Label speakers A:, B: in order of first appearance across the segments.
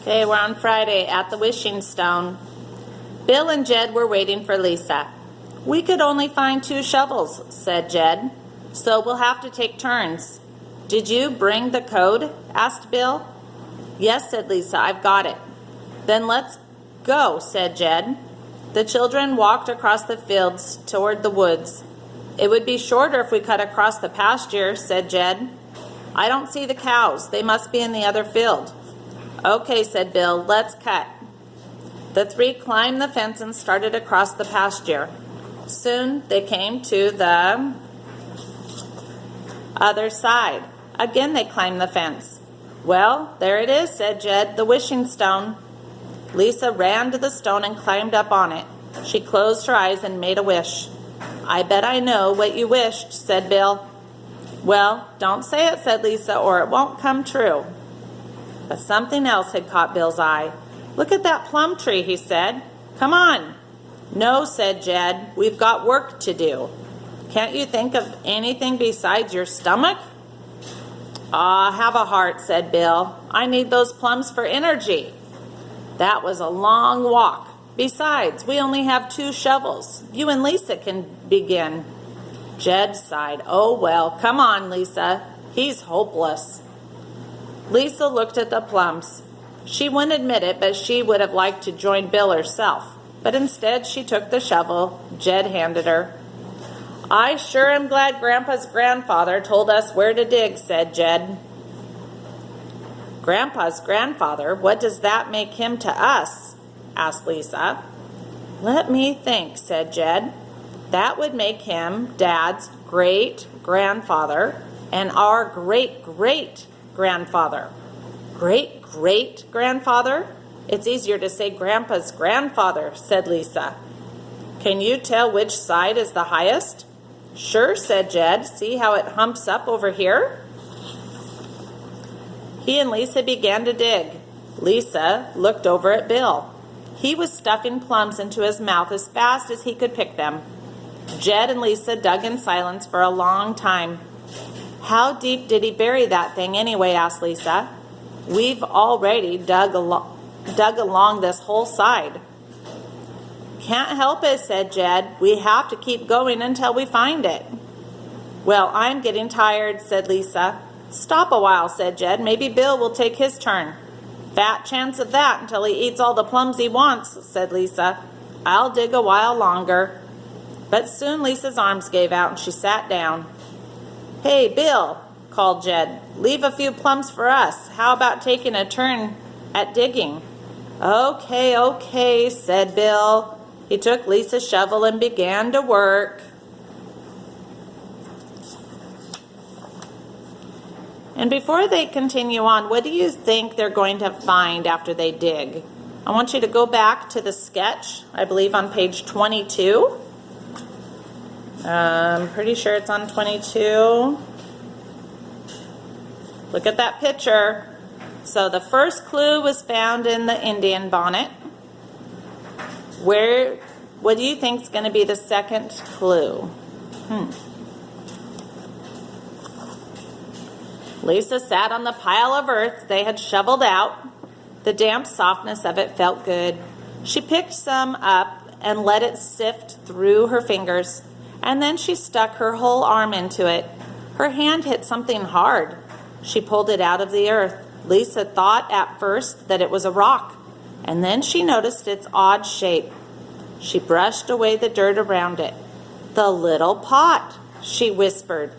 A: Okay, we're on Friday at the wishing stone. Bill and Jed were waiting for Lisa. "We could only find 2 shovels," said Jed, "so we'll have to take turns." "Did you bring the code?" asked Bill. "Yes," said Lisa, "I've got it." "Then let's go," said Jed. The children walked across the fields toward the woods. "It would be shorter if we cut across the pasture," said Jed. "I don't see the cows. They must be in the other field." "Okay," said Bill, "let's cut." The 3 climbed the fence and started across the pasture. Soon they came to the other side. Again they climbed the fence. "Well, there it is," said Jed, "the wishing stone." Lisa ran to the stone and climbed up on it. She closed her eyes and made a wish. "I bet I know what you wished," said Bill. "Well, don't say it," said Lisa, "or it won't come true." But something else had caught Bill's eye. "Look at that plum tree," he said. "Come on." "No," said Jed, "we've got work to do." "Can't you think of anything besides your stomach?" "Ah, have a heart," said Bill. "I need those plums for energy." "That was a long walk. Besides, we only have 2 shovels. You and Lisa can begin." Jed sighed. "Oh, well, come on, Lisa. He's hopeless." Lisa looked at the plums. She wouldn't admit it, but she would have liked to join Bill herself. But instead, she took the shovel Jed handed her. "I sure am glad Grandpa's grandfather told us where to dig," said Jed. "Grandpa's grandfather? What does that make him to us?" asked Lisa. "Let me think," said Jed. "That would make him Dad's great-grandfather and our great-great-grandfather." "Great-great-grandfather? It's easier to say Grandpa's grandfather," said Lisa. "Can you tell which side is the highest?" "Sure," said Jed. "See how it humps up over here?" He and Lisa began to dig. Lisa looked over at Bill. He was stuffing plums into his mouth as fast as he could pick them. Jed and Lisa dug in silence for a long time. "How deep did he bury that thing anyway?" asked Lisa. "We've already dug along this whole side." "Can't help it," said Jed. "We have to keep going until we find it." "Well, I'm getting tired," said Lisa. "Stop a while," said Jed. "Maybe Bill will take his turn." "Fat chance of that until he eats all the plums he wants," said Lisa. "I'll dig a while longer." But soon Lisa's arms gave out and she sat down. "Hey, Bill," called Jed, "leave a few plums for us. How about taking a turn at digging?" Okay, said Bill. He took Lisa's shovel and began to work. And before they continue on, what do you think they're going to find after they dig? I want you to go back to the sketch, I believe on page 22. I'm pretty sure it's on 22. Look at that picture. So the first clue was found in the Indian bonnet. What do you think is going to be the second clue? Lisa sat on the pile of earth they had shoveled out. The damp softness of it felt good. She picked some up and let it sift through her fingers, and then she stuck her whole arm into it. Her hand hit something hard. She pulled it out of the earth. Lisa thought at first that it was a rock, and then she noticed its odd shape. She brushed away the dirt around it. "The little pot," she whispered,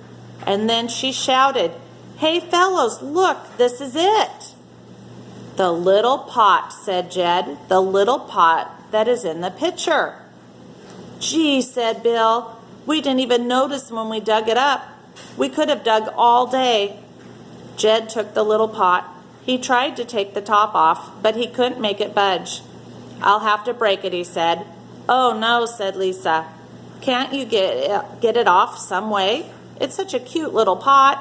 A: and then she shouted, "Hey, fellows, look, this is it." "The little pot," said Jed, "the little pot that is in the picture." "Gee," said Bill, "we didn't even notice when we dug it up. We could have dug all day." Jed took the little pot. He tried to take the top off, but he couldn't make it budge. "I'll have to break it," he said. "Oh, no," said Lisa. "Can't you get it off some way? It's such a cute little pot."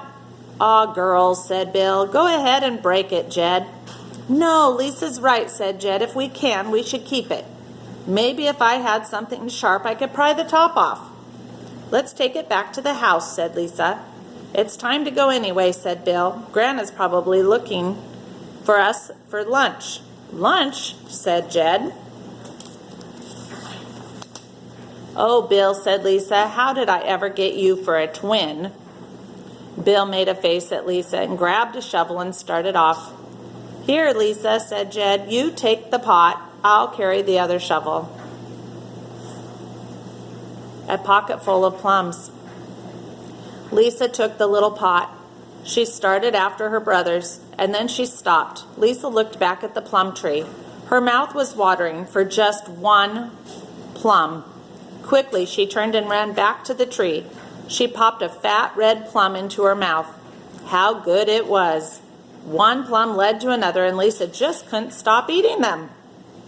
A: "Aw, girls," said Bill. "Go ahead and break it, Jed." "No, Lisa's right," said Jed. "If we can, we should keep it. Maybe if I had something sharp, I could pry the top off." "Let's take it back to the house," said Lisa. "It's time to go anyway," said Bill. "Grandma's probably looking for us for lunch." "Lunch," said Jed. "Oh, Bill," said Lisa, "how did I ever get you for a twin?" Bill made a face at Lisa and grabbed a shovel and started off. "Here, Lisa," said Jed, "you take the pot. I'll carry the other shovel." A pocket full of plums. Lisa took the little pot. She started after her brothers, and then she stopped. Lisa looked back at the plum tree. Her mouth was watering for just one plum. Quickly, she turned and ran back to the tree. She popped a fat red plum into her mouth. How good it was! One plum led to another, and Lisa just couldn't stop eating them.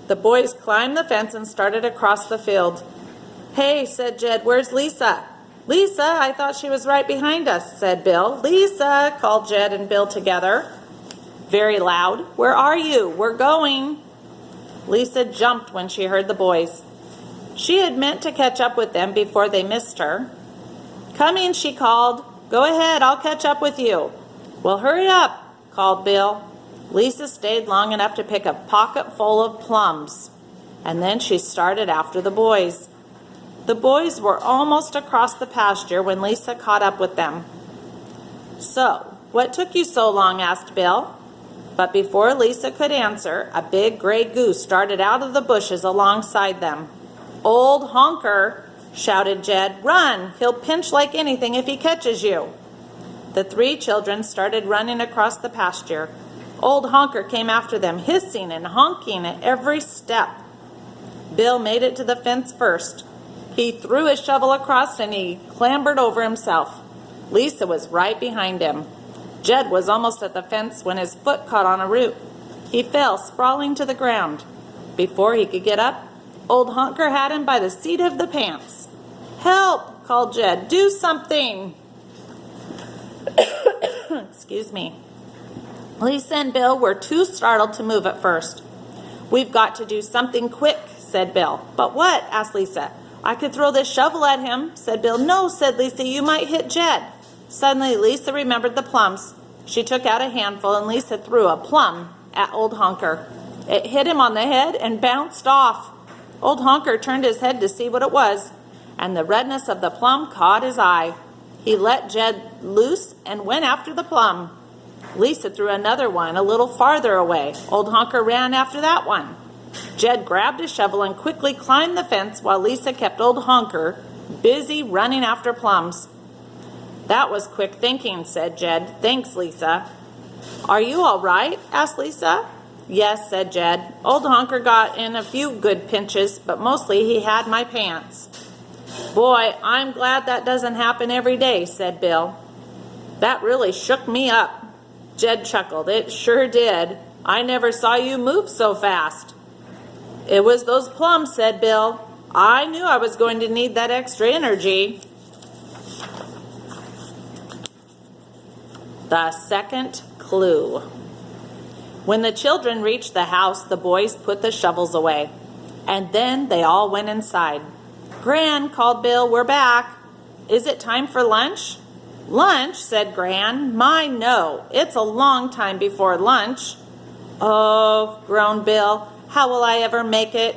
A: The boys climbed the fence and started across the field. "Hey," said Jed, "where's Lisa?" "Lisa, I thought she was right behind us," said Bill. "Lisa," called Jed and Bill together, very loud. "Where are you? We're going." Lisa jumped when she heard the boys. She had meant to catch up with them before they missed her. "Coming," she called. "Go ahead, I'll catch up with you." "Well, hurry up," called Bill. Lisa stayed long enough to pick a pocket full of plums, and then she started after the boys. The boys were almost across the pasture when Lisa caught up with them. "So, what took you so long?" asked Bill. But before Lisa could answer, a big gray goose started out of the bushes alongside them. "Old Honker," shouted Jed. "Run! He'll pinch like anything if he catches you." The three children started running across the pasture. Old Honker came after them, hissing and honking at every step. Bill made it to the fence first. He threw his shovel across and he clambered over himself. Lisa was right behind him. Jed was almost at the fence when his foot caught on a root. He fell sprawling to the ground. Before he could get up, Old Honker had him by the seat of the pants. "Help!" called Jed. "Do something!" Excuse me. Lisa and Bill were too startled to move at first. "We've got to do something quick," said Bill. "But what?" asked Lisa. "I could throw this shovel at him," said Bill. "No," said Lisa, "you might hit Jed." Suddenly, Lisa remembered the plums. She took out a handful and Lisa threw a plum at Old Honker. It hit him on the head and bounced off. Old Honker turned his head to see what it was, and the redness of the plum caught his eye. He let Jed loose and went after the plum. Lisa threw another one a little farther away. Old Honker ran after that one. Jed grabbed a shovel and quickly climbed the fence while Lisa kept Old Honker busy running after plums. "That was quick thinking," said Jed. "Thanks, Lisa." "Are you all right?" asked Lisa. "Yes," said Jed. "Old Honker got in a few good pinches, but mostly he had my pants." "Boy, I'm glad that doesn't happen every day," said Bill. "That really shook me up." Jed chuckled. "It sure did. I never saw you move so fast." "It was those plums," said Bill. "I knew I was going to need that extra energy." The second clue. When the children reached the house, the boys put the shovels away, and then they all went inside. "Gran," called Bill, "we're back. Is it time for lunch?" "Lunch?" said Gran. "My, no. It's a long time before lunch." "Oh," groaned Bill, "how will I ever make it?"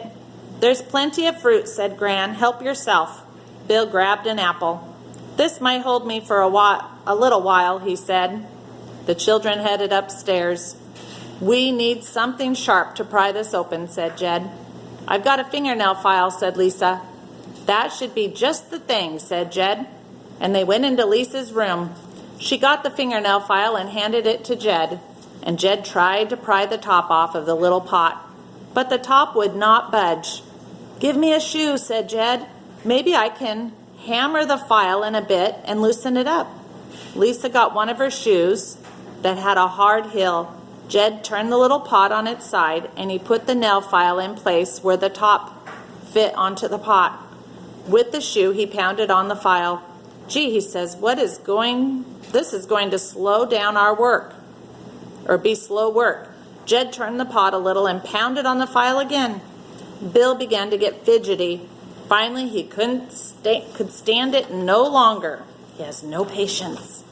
A: "There's plenty of fruit," said Gran. "Help yourself." Bill grabbed an apple. "This might hold me for a little while," he said. The children headed upstairs. "We need something sharp to pry this open," said Jed. "I've got a fingernail file," said Lisa. "That should be just the thing," said Jed. And they went into Lisa's room. She got the fingernail file and handed it to Jed. And Jed tried to pry the top off of the little pot. But the top would not budge. "Give me a shoe," said Jed. "Maybe I can hammer the file in a bit and loosen it up." Lisa got one of her shoes that had a hard heel. Jed turned the little pot on its side, and he put the nail file in place where the top fit onto the pot. With the shoe, he pounded on the file. "Gee," he says, this is going to slow down our work, or be slow work." Jed turned the pot a little and pounded on the file again. Bill began to get fidgety. Finally, he could stand it no longer. He has no patience.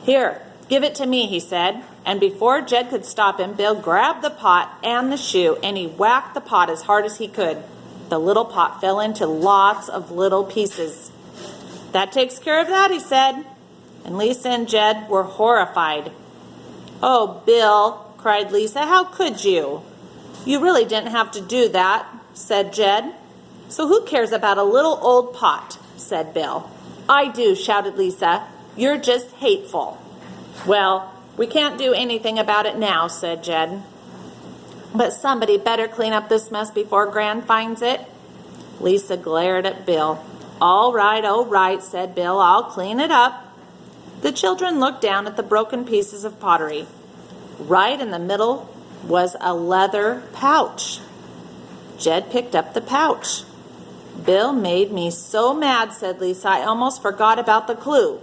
A: "Here, "Give it to me," he said. And before Jed could stop him, Bill grabbed the pot and the shoe, and he whacked the pot as hard as he could. The little pot fell into lots of little pieces. "That takes care of that," he said. And Lisa and Jed were horrified. "Oh, Bill," cried Lisa, "how could you?" "You really didn't have to do that," said Jed. "So who cares about a little old pot?" said Bill. "I do," shouted Lisa. "You're just hateful." "Well, we can't do anything about it now," said Jed. "But somebody better clean up this mess before Gran finds it." Lisa glared at Bill. All right, said Bill. "I'll clean it up." The children looked down at the broken pieces of pottery. Right in the middle was a leather pouch. Jed picked up the pouch. "Bill made me so mad," said Lisa, "I almost forgot about the clue."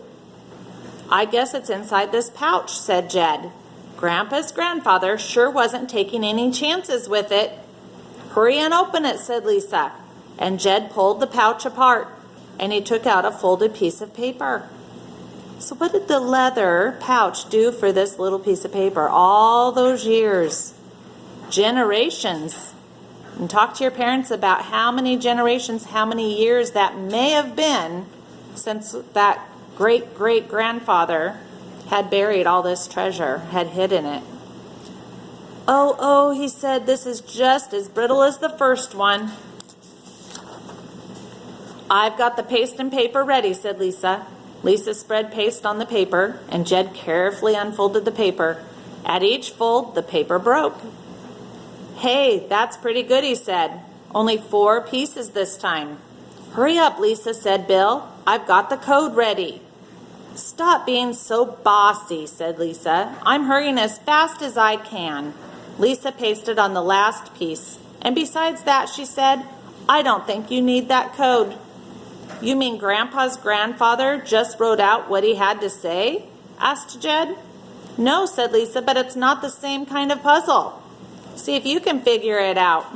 A: "I guess it's inside this pouch," said Jed. "Grandpa's grandfather sure wasn't taking any chances with it." "Hurry and open it," said Lisa. And Jed pulled the pouch apart, and he took out a folded piece of paper. So what did the leather pouch do for this little piece of paper all those years? Generations. And talk to your parents about how many generations, how many years that may have been since that great-great-grandfather had buried all this treasure, had hidden it. Oh, he said, "this is just as brittle as the first one." "I've got the paste and paper ready," said Lisa. Lisa spread paste on the paper, and Jed carefully unfolded the paper. At each fold, the paper broke. "Hey, that's pretty good," he said. "Only 4 pieces this time." "Hurry up, Lisa," said Bill. "I've got the code ready." "Stop being so bossy," said Lisa. "I'm hurrying as fast as I can." Lisa pasted on the last piece. "And besides that," she said, "I don't think you need that code." "You mean Grandpa's grandfather just wrote out what he had to say?" asked Jed. "No," said Lisa, "but it's not the same kind of puzzle. See if you can figure it out."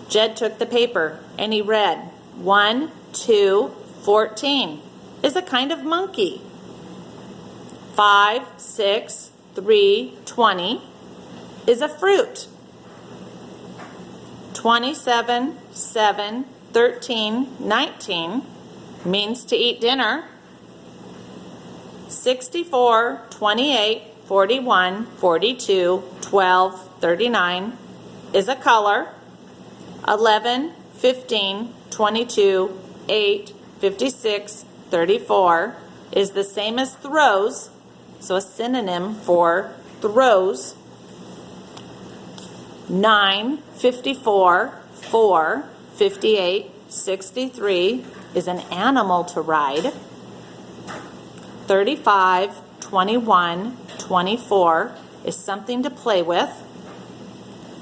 A: Jed took the paper and he read, 1, 2, 14 is a kind of monkey. 5, 6, 3, 20 is a fruit. 27, 7, 13, 19 means to eat dinner. 64, 28, 41, 42, 12, 39 is a color. 11, 15, 22, 8, 56, 34 is the same as throws, so a synonym for throws. 9, 54, 4, 58, 63 is an animal to ride. 35, 21, 24 is something to play with.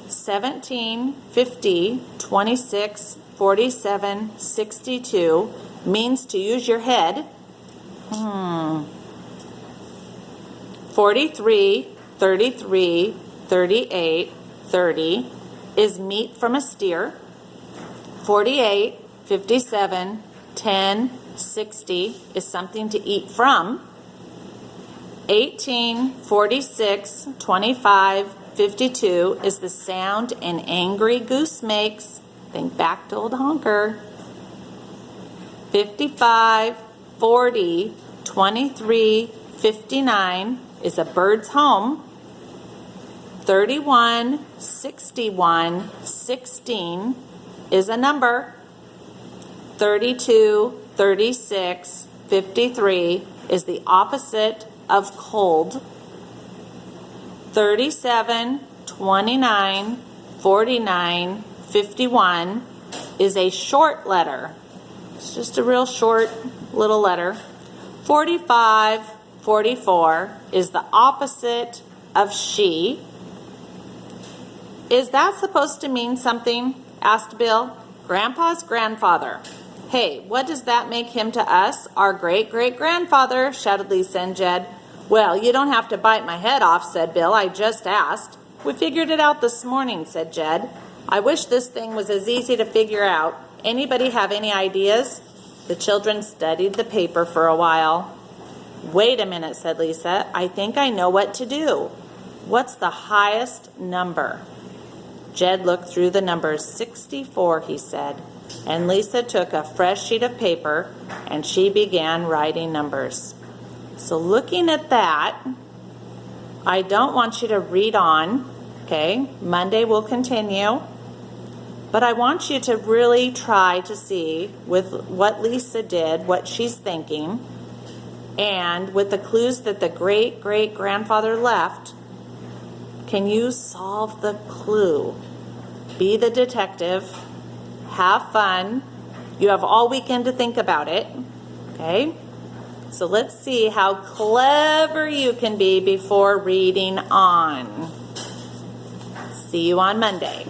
A: 17, 50, 26, 47, 62 means to use your head. 43, 33, 38, 30 is meat from a steer. 48, 57, 10, 60 is something to eat from. 18, 46, 25, 52 is the sound an angry goose makes. Think back to old Honker. 55, 40, 23, 59 is a bird's home. 31, 61, 16 is a number. 32, 36, 53 is the opposite of cold. 37, 29, 49, 51 is a short letter. It's just a real short little letter. 45, 44 is the opposite of she. "Is that supposed to mean something?" asked Bill. "Grandpa's grandfather." "Hey, what does that make him to us? Our great-great-grandfather," shouted Lisa and Jed. "Well, you don't have to bite my head off," said Bill. "I just asked." "We figured it out this morning," said Jed. "I wish this thing was as easy to figure out. Anybody have any ideas?" The children studied the paper for a while. Wait a minute, said Lisa. I think I know what to do. What's the highest number? Jed looked through the numbers. 64, he said. And Lisa took a fresh sheet of paper and she began writing numbers. So looking at that, I don't want you to read on, okay? Monday will continue. But I want you to really try to see with what Lisa did, what she's thinking, and with the clues that the great-great-grandfather left, can you solve the clue? Be the detective. Have fun. You have all weekend to think about it, okay? So let's see how clever you can be before reading on. See you on Monday.